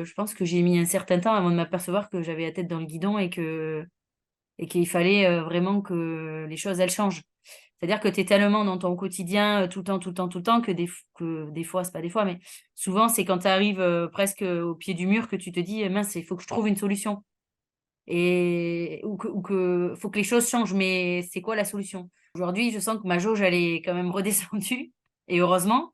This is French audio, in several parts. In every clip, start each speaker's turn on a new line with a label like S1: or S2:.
S1: Je pense que j'ai mis un certain temps avant de m'apercevoir que j'avais la tête dans le guidon et qu'il fallait, vraiment que les choses, elles changent. C'est-à-dire que tu es tellement dans ton quotidien, tout le temps, tout le temps, tout le temps que des fois, c'est pas des fois, mais souvent, c'est quand tu arrives, presque, au pied du mur que tu te dis: «Mince, il faut que je trouve une solution» et ou que faut que les choses changent, mais c'est quoi la solution? Aujourd'hui, je sens que ma jauge, elle est quand même redescendue et heureusement.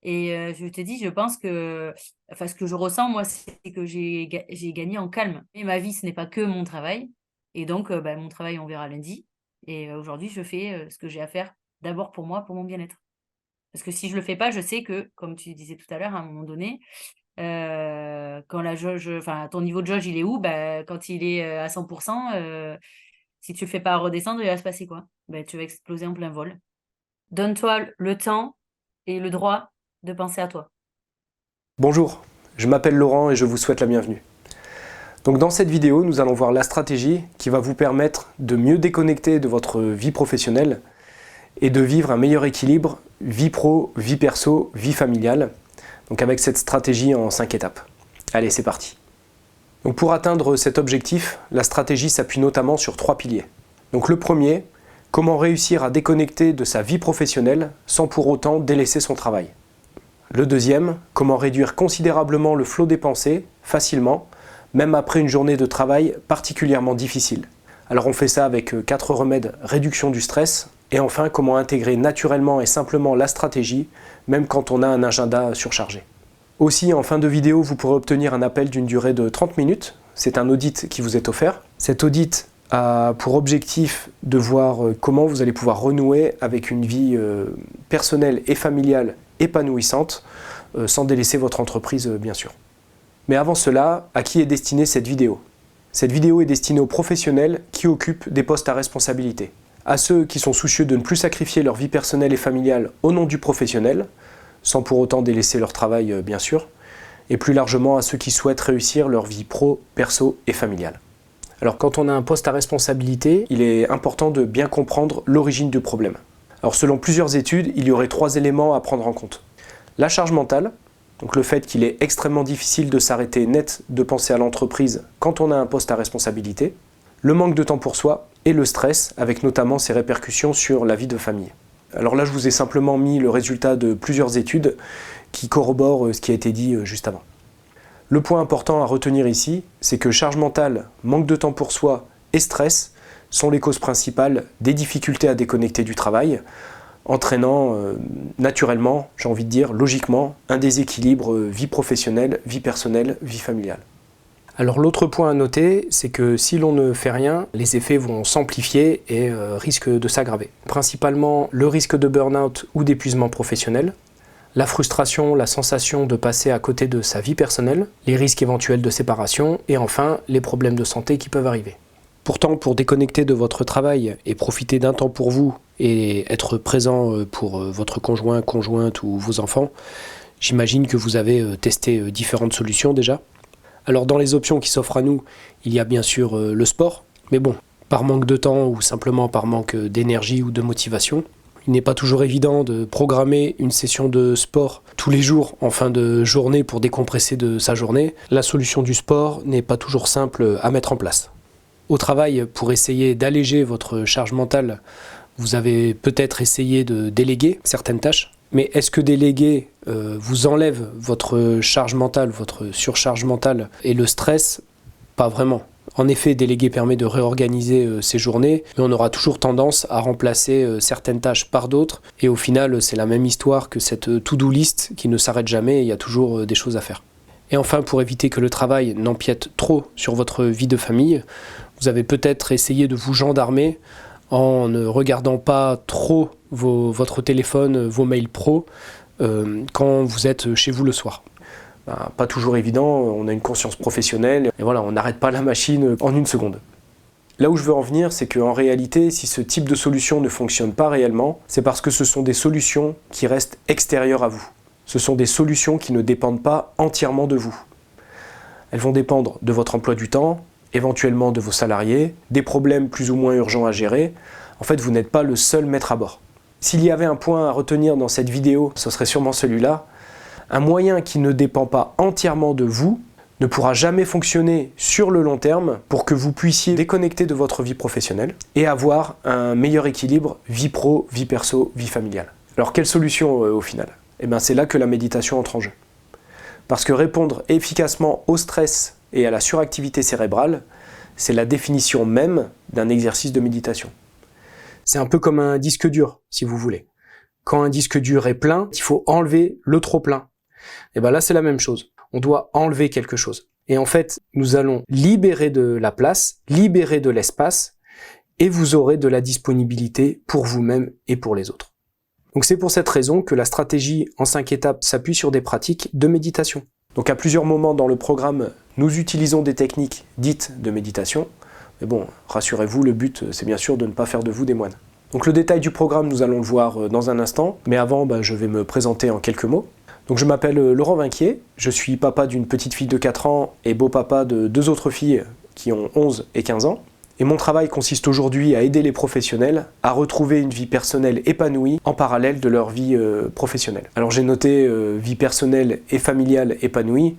S1: Et je te dis, je pense que enfin, ce que je ressens moi, c'est que j'ai gagné en calme. Et ma vie, ce n'est pas que mon travail et donc bah, mon travail, on verra lundi et aujourd'hui, je fais, ce que j'ai à faire d'abord pour moi, pour mon bien-être. Parce que si je le fais pas, je sais que, comme tu disais tout à l'heure, à un moment donné, quand la jauge enfin, ton niveau de jauge, il est où? Bah, quand il est, à 100 si tu le fais pas redescendre, il va se passer quoi? Bah, tu vas exploser en plein vol. Donne-toi le temps et le droit de penser à toi.
S2: Bonjour, je m'appelle Laurent et je vous souhaite la bienvenue. Donc dans cette vidéo, nous allons voir la stratégie qui va vous permettre de mieux déconnecter de votre vie professionnelle et de vivre un meilleur équilibre vie pro, vie perso, vie familiale. Donc avec cette stratégie en 5 étapes. Allez, c'est parti. Donc pour atteindre cet objectif, la stratégie s'appuie notamment sur 3 piliers. Donc le premier, comment réussir à déconnecter de sa vie professionnelle sans pour autant délaisser son travail. Le deuxième, comment réduire considérablement le flot des pensées, facilement, même après une journée de travail particulièrement difficile. Alors on fait ça avec 4 remèdes réduction du stress. Et enfin, comment intégrer naturellement et simplement la stratégie, même quand on a un agenda surchargé. Aussi, en fin de vidéo, vous pourrez obtenir un appel d'une durée de 30 minutes. C'est un audit qui vous est offert. Cet audit a pour objectif de voir comment vous allez pouvoir renouer avec une vie personnelle et familiale épanouissante, sans délaisser votre entreprise bien sûr. Mais avant cela, à qui est destinée cette vidéo? Cette vidéo est destinée aux professionnels qui occupent des postes à responsabilité, à ceux qui sont soucieux de ne plus sacrifier leur vie personnelle et familiale au nom du professionnel, sans pour autant délaisser leur travail bien sûr, et plus largement à ceux qui souhaitent réussir leur vie pro, perso et familiale. Alors quand on a un poste à responsabilité, il est important de bien comprendre l'origine du problème. Alors selon plusieurs études, il y aurait 3 éléments à prendre en compte. La charge mentale, donc le fait qu'il est extrêmement difficile de s'arrêter net de penser à l'entreprise quand on a un poste à responsabilité, le manque de temps pour soi et le stress, avec notamment ses répercussions sur la vie de famille. Alors là, je vous ai simplement mis le résultat de plusieurs études qui corroborent ce qui a été dit juste avant. Le point important à retenir ici, c'est que charge mentale, manque de temps pour soi et stress sont les causes principales des difficultés à déconnecter du travail, entraînant naturellement, j'ai envie de dire logiquement, un déséquilibre vie professionnelle, vie personnelle, vie familiale. Alors l'autre point à noter, c'est que si l'on ne fait rien, les effets vont s'amplifier et risquent de s'aggraver. Principalement le risque de burn-out ou d'épuisement professionnel, la frustration, la sensation de passer à côté de sa vie personnelle, les risques éventuels de séparation et enfin les problèmes de santé qui peuvent arriver. Pourtant, pour déconnecter de votre travail et profiter d'un temps pour vous et être présent pour votre conjoint, conjointe ou vos enfants, j'imagine que vous avez testé différentes solutions déjà. Alors dans les options qui s'offrent à nous, il y a bien sûr le sport, mais bon, par manque de temps ou simplement par manque d'énergie ou de motivation, il n'est pas toujours évident de programmer une session de sport tous les jours en fin de journée pour décompresser de sa journée. La solution du sport n'est pas toujours simple à mettre en place. Au travail, pour essayer d'alléger votre charge mentale, vous avez peut-être essayé de déléguer certaines tâches. Mais est-ce que déléguer vous enlève votre charge mentale, votre surcharge mentale et le stress? Pas vraiment. En effet, déléguer permet de réorganiser ses journées, mais on aura toujours tendance à remplacer certaines tâches par d'autres. Et au final, c'est la même histoire que cette to-do list qui ne s'arrête jamais et il y a toujours des choses à faire. Et enfin, pour éviter que le travail n'empiète trop sur votre vie de famille, vous avez peut-être essayé de vous gendarmer en ne regardant pas trop votre téléphone, vos mails pro, quand vous êtes chez vous le soir. Pas toujours évident, on a une conscience professionnelle, et voilà, on n'arrête pas la machine en une seconde. Là où je veux en venir, c'est qu'en réalité, si ce type de solution ne fonctionne pas réellement, c'est parce que ce sont des solutions qui restent extérieures à vous. Ce sont des solutions qui ne dépendent pas entièrement de vous. Elles vont dépendre de votre emploi du temps, éventuellement de vos salariés, des problèmes plus ou moins urgents à gérer. En fait, vous n'êtes pas le seul maître à bord. S'il y avait un point à retenir dans cette vidéo, ce serait sûrement celui-là. Un moyen qui ne dépend pas entièrement de vous ne pourra jamais fonctionner sur le long terme pour que vous puissiez déconnecter de votre vie professionnelle et avoir un meilleur équilibre vie pro, vie perso, vie familiale. Alors quelle solution au final? Eh bien c'est là que la méditation entre en jeu. Parce que répondre efficacement au stress et à la suractivité cérébrale, c'est la définition même d'un exercice de méditation. C'est un peu comme un disque dur, si vous voulez. Quand un disque dur est plein, il faut enlever le trop plein. Et bien là, c'est la même chose. On doit enlever quelque chose. Et en fait, nous allons libérer de la place, libérer de l'espace, et vous aurez de la disponibilité pour vous-même et pour les autres. Donc c'est pour cette raison que la stratégie en 5 étapes s'appuie sur des pratiques de méditation. Donc à plusieurs moments dans le programme, nous utilisons des techniques dites de méditation. Mais bon, rassurez-vous, le but, c'est bien sûr de ne pas faire de vous des moines. Donc le détail du programme, nous allons le voir dans un instant. Mais avant, je vais me présenter en quelques mots. Donc je m'appelle Laurent Vinquier, je suis papa d'une petite fille de 4 ans et beau-papa de 2 autres filles qui ont 11 et 15 ans. Et mon travail consiste aujourd'hui à aider les professionnels à retrouver une vie personnelle épanouie en parallèle de leur vie professionnelle. Alors j'ai noté vie personnelle et familiale épanouie.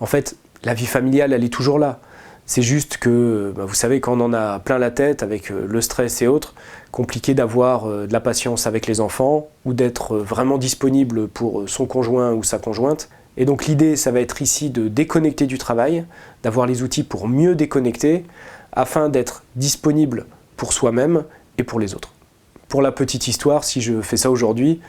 S2: En fait, la vie familiale, elle est toujours là. C'est juste que, vous savez, quand on en a plein la tête avec le stress et autres, compliqué d'avoir de la patience avec les enfants ou d'être vraiment disponible pour son conjoint ou sa conjointe. Et donc l'idée, ça va être ici de déconnecter du travail, d'avoir les outils pour mieux déconnecter, afin d'être disponible pour soi-même et pour les autres. Pour la petite histoire, si je fais ça aujourd'hui,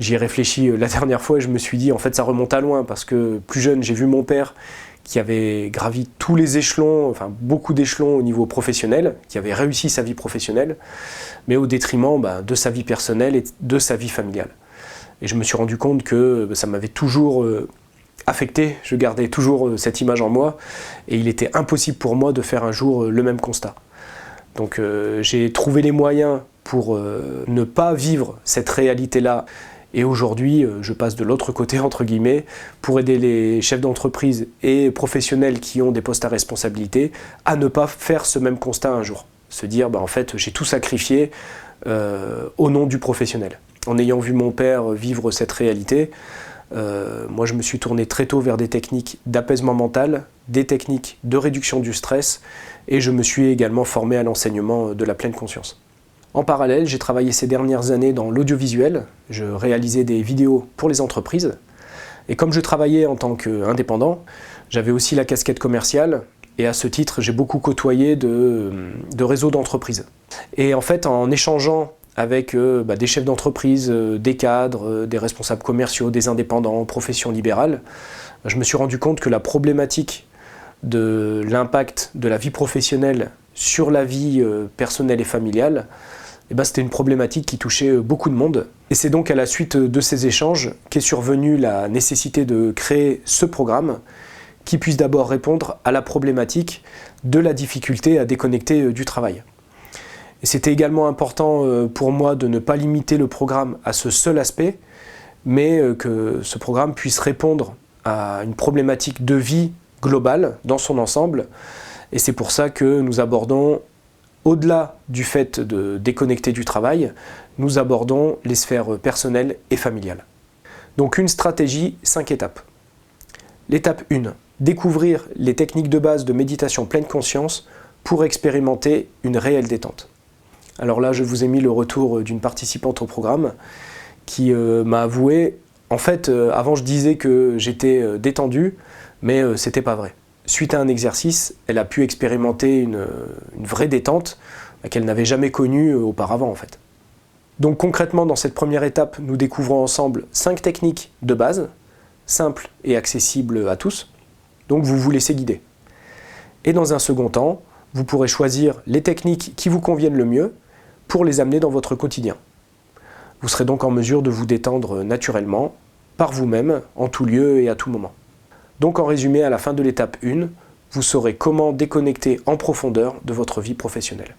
S2: j'y ai réfléchi la dernière fois et je me suis dit, en fait, ça remonte à loin, parce que plus jeune, j'ai vu mon père qui avait gravi tous les échelons, enfin beaucoup d'échelons au niveau professionnel, qui avait réussi sa vie professionnelle, mais au détriment de sa vie personnelle et de sa vie familiale. Et je me suis rendu compte que ça m'avait toujours affecté, je gardais toujours cette image en moi, et il était impossible pour moi de faire un jour le même constat. Donc j'ai trouvé les moyens pour ne pas vivre cette réalité-là. Et aujourd'hui, je passe de l'autre côté, entre guillemets, pour aider les chefs d'entreprise et professionnels qui ont des postes à responsabilité à ne pas faire ce même constat un jour. Se dire, en fait, j'ai tout sacrifié au nom du professionnel. En ayant vu mon père vivre cette réalité, moi je me suis tourné très tôt vers des techniques d'apaisement mental, des techniques de réduction du stress, et je me suis également formé à l'enseignement de la pleine conscience. En parallèle, j'ai travaillé ces dernières années dans l'audiovisuel, je réalisais des vidéos pour les entreprises, et comme je travaillais en tant qu'indépendant, j'avais aussi la casquette commerciale, et à ce titre, j'ai beaucoup côtoyé de réseaux d'entreprises. Et en fait, en échangeant avec des chefs d'entreprise, des cadres, des responsables commerciaux, des indépendants, professions libérales, je me suis rendu compte que la problématique de l'impact de la vie professionnelle sur la vie personnelle et familiale, c'était une problématique qui touchait beaucoup de monde. Et c'est donc à la suite de ces échanges qu'est survenue la nécessité de créer ce programme qui puisse d'abord répondre à la problématique de la difficulté à déconnecter du travail. Et c'était également important pour moi de ne pas limiter le programme à ce seul aspect, mais que ce programme puisse répondre à une problématique de vie globale dans son ensemble. Et c'est pour ça que nous abordons, au-delà du fait de déconnecter du travail, nous abordons les sphères personnelles et familiales. Donc une stratégie, 5 étapes. L'étape 1, découvrir les techniques de base de méditation pleine conscience pour expérimenter une réelle détente. Alors là, je vous ai mis le retour d'une participante au programme qui m'a avoué, en fait, avant je disais que j'étais détendu, mais c'était pas vrai. Suite à un exercice, elle a pu expérimenter une vraie détente qu'elle n'avait jamais connue auparavant en fait. Donc concrètement, dans cette première étape, nous découvrons ensemble 5 techniques de base, simples et accessibles à tous, donc vous vous laissez guider. Et dans un second temps, vous pourrez choisir les techniques qui vous conviennent le mieux pour les amener dans votre quotidien. Vous serez donc en mesure de vous détendre naturellement, par vous-même, en tout lieu et à tout moment. Donc en résumé, à la fin de l'étape 1, vous saurez comment déconnecter en profondeur de votre vie professionnelle.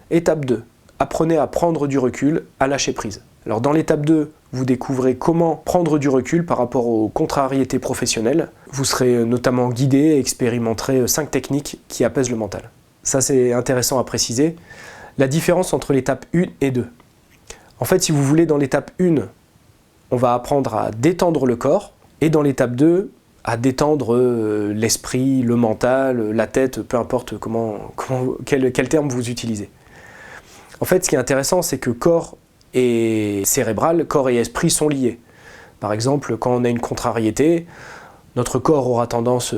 S2: Étape 2. Apprenez à prendre du recul, à lâcher prise. Alors dans l'étape 2, vous découvrez comment prendre du recul par rapport aux contrariétés professionnelles. Vous serez notamment guidé et expérimenterez 5 techniques qui apaisent le mental. Ça c'est intéressant à préciser. La différence entre l'étape 1 et 2. En fait, si vous voulez, dans l'étape 1, on va apprendre à détendre le corps, et dans l'étape 2, à détendre l'esprit, le mental, la tête, peu importe quel terme vous utilisez. En fait, ce qui est intéressant, c'est que corps et cérébral, corps et esprit sont liés. Par exemple, quand on a une contrariété, notre corps aura tendance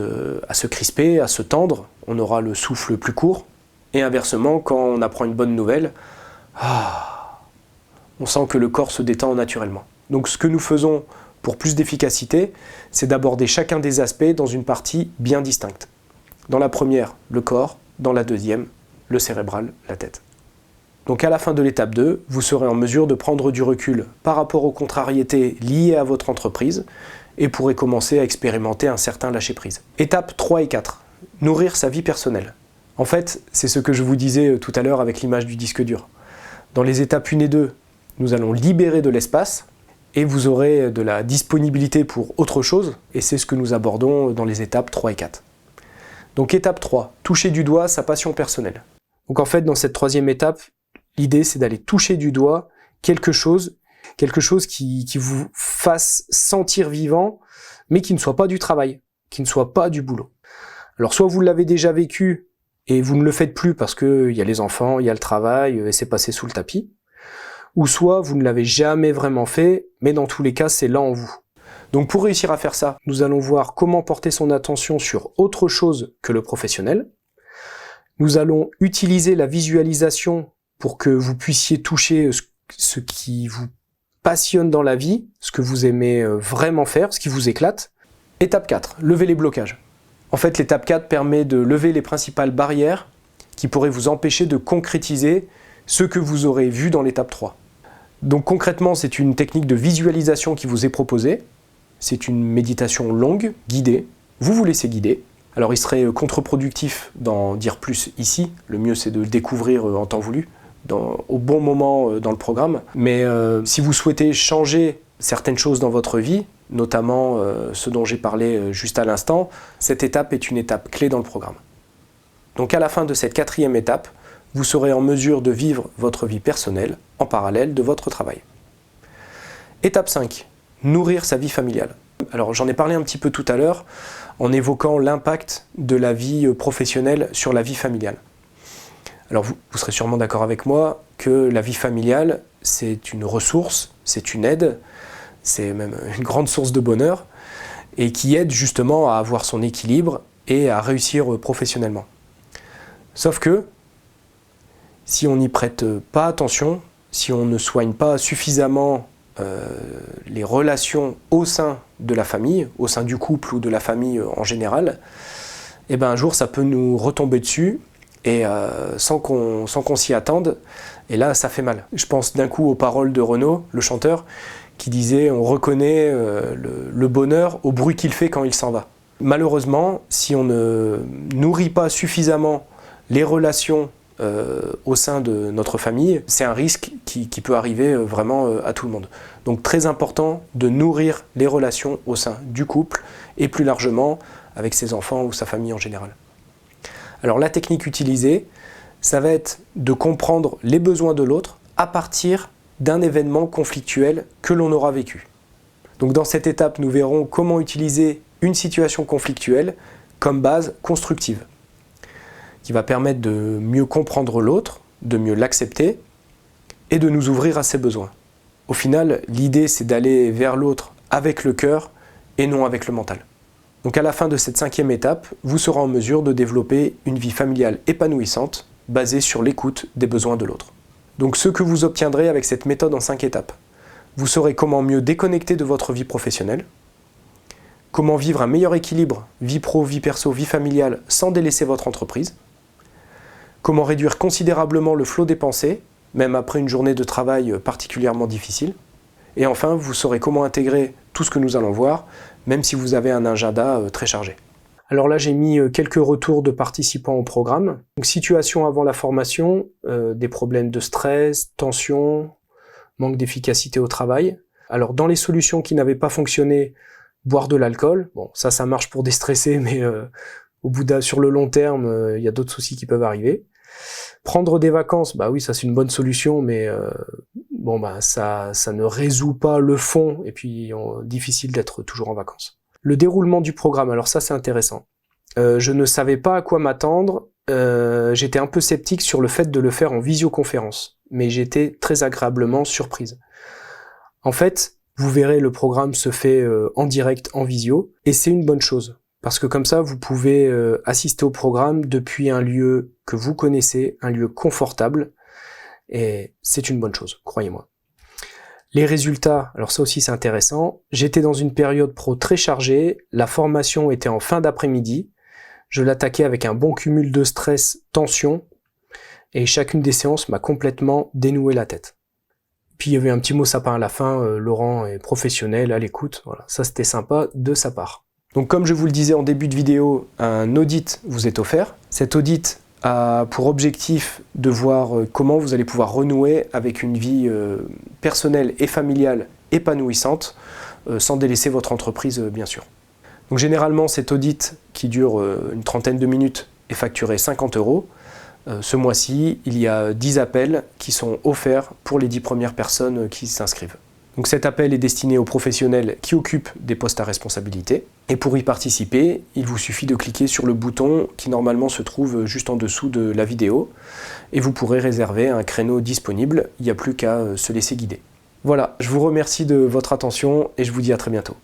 S2: à se crisper, à se tendre, on aura le souffle plus court, et inversement, quand on apprend une bonne nouvelle, on sent que le corps se détend naturellement. Donc ce que nous faisons pour plus d'efficacité, c'est d'aborder chacun des aspects dans une partie bien distincte. Dans la première, le corps, dans la deuxième, le cérébral, la tête. Donc à la fin de l'étape 2, vous serez en mesure de prendre du recul par rapport aux contrariétés liées à votre entreprise et pourrez commencer à expérimenter un certain lâcher-prise. Étapes 3 et 4. Nourrir sa vie personnelle. En fait, c'est ce que je vous disais tout à l'heure avec l'image du disque dur. Dans les étapes 1 et 2, nous allons libérer de l'espace et vous aurez de la disponibilité pour autre chose, et c'est ce que nous abordons dans les étapes 3 et 4. Donc étape 3, toucher du doigt sa passion personnelle. Donc en fait, dans cette troisième étape, l'idée, c'est d'aller toucher du doigt quelque chose qui vous fasse sentir vivant, mais qui ne soit pas du travail, qui ne soit pas du boulot. Alors soit vous l'avez déjà vécu et vous ne le faites plus parce qu'il y a les enfants, il y a le travail et c'est passé sous le tapis, ou soit vous ne l'avez jamais vraiment fait, mais dans tous les cas, c'est là en vous. Donc pour réussir à faire ça, nous allons voir comment porter son attention sur autre chose que le professionnel. Nous allons utiliser la visualisation pour que vous puissiez toucher ce qui vous passionne dans la vie, ce que vous aimez vraiment faire, ce qui vous éclate. Étape 4, lever les blocages. En fait, l'étape 4 permet de lever les principales barrières qui pourraient vous empêcher de concrétiser ce que vous aurez vu dans l'étape 3. Donc concrètement, c'est une technique de visualisation qui vous est proposée. C'est une méditation longue, guidée. Vous vous laissez guider. Alors il serait contre-productif d'en dire plus ici. Le mieux, c'est de le découvrir en temps voulu, au bon moment dans le programme. Mais si vous souhaitez changer certaines choses dans votre vie, notamment ce dont j'ai parlé juste à l'instant, cette étape est une étape clé dans le programme. Donc à la fin de cette 4e étape, vous serez en mesure de vivre votre vie personnelle en parallèle de votre travail. Étape 5, nourrir sa vie familiale. Alors j'en ai parlé un petit peu tout à l'heure en évoquant l'impact de la vie professionnelle sur la vie familiale. Alors vous serez sûrement d'accord avec moi que la vie familiale, c'est une ressource, c'est une aide, c'est même une grande source de bonheur et qui aide justement à avoir son équilibre et à réussir professionnellement. Sauf que si on n'y prête pas attention, si on ne soigne pas suffisamment les relations au sein de la famille, au sein du couple ou de la famille en général, et ben un jour ça peut nous retomber dessus et sans qu'on s'y attende, et là ça fait mal. Je pense d'un coup aux paroles de Renaud, le chanteur, qui disait « on reconnaît le bonheur au bruit qu'il fait quand il s'en va ». Malheureusement, si on ne nourrit pas suffisamment les relations au sein de notre famille, c'est un risque qui peut arriver vraiment à tout le monde. Donc très important de nourrir les relations au sein du couple et plus largement avec ses enfants ou sa famille en général. Alors la technique utilisée, ça va être de comprendre les besoins de l'autre à partir d'un événement conflictuel que l'on aura vécu. Donc dans cette étape, nous verrons comment utiliser une situation conflictuelle comme base constructive, qui va permettre de mieux comprendre l'autre, de mieux l'accepter et de nous ouvrir à ses besoins. Au final, l'idée c'est d'aller vers l'autre avec le cœur et non avec le mental. Donc à la fin de cette 5e étape, vous serez en mesure de développer une vie familiale épanouissante basée sur l'écoute des besoins de l'autre. Donc ce que vous obtiendrez avec cette méthode en 5 étapes, vous saurez comment mieux déconnecter de votre vie professionnelle, comment vivre un meilleur équilibre vie pro, vie perso, vie familiale sans délaisser votre entreprise, comment réduire considérablement le flot des pensées, même après une journée de travail particulièrement difficile. Et enfin, vous saurez comment intégrer tout ce que nous allons voir, même si vous avez un agenda très chargé. Alors là, j'ai mis quelques retours de participants au programme. Donc, situation avant la formation, des problèmes de stress, tension, manque d'efficacité au travail. Alors dans les solutions qui n'avaient pas fonctionné, boire de l'alcool. Bon, ça marche pour déstresser, mais sur le long terme, il y a d'autres soucis qui peuvent arriver. Prendre des vacances, bah oui, ça c'est une bonne solution, mais ça ne résout pas le fond, et puis difficile d'être toujours en vacances. Le déroulement du programme, alors ça c'est intéressant. Je ne savais pas à quoi m'attendre, j'étais un peu sceptique sur le fait de le faire en visioconférence, mais j'étais très agréablement surprise. En fait, vous verrez, le programme se fait en direct, en visio, et c'est une bonne chose. Parce que comme ça, vous pouvez assister au programme depuis un lieu que vous connaissez, un lieu confortable, et c'est une bonne chose, croyez-moi. Les résultats, alors ça aussi c'est intéressant, j'étais dans une période pro très chargée, la formation était en fin d'après-midi, je l'attaquais avec un bon cumul de stress, tension, et chacune des séances m'a complètement dénoué la tête. Puis il y avait un petit mot sapin à la fin, Laurent est professionnel, à l'écoute, voilà, ça c'était sympa de sa part. Donc comme je vous le disais en début de vidéo, un audit vous est offert. Cet audit a pour objectif de voir comment vous allez pouvoir renouer avec une vie personnelle et familiale épanouissante, sans délaisser votre entreprise bien sûr. Donc généralement cet audit qui dure une trentaine de minutes est facturé 50 €. Ce mois-ci, il y a 10 appels qui sont offerts pour les 10 premières personnes qui s'inscrivent. Donc cet appel est destiné aux professionnels qui occupent des postes à responsabilité. Et pour y participer, il vous suffit de cliquer sur le bouton qui normalement se trouve juste en dessous de la vidéo. Et vous pourrez réserver un créneau disponible, il n'y a plus qu'à se laisser guider. Voilà, je vous remercie de votre attention et je vous dis à très bientôt.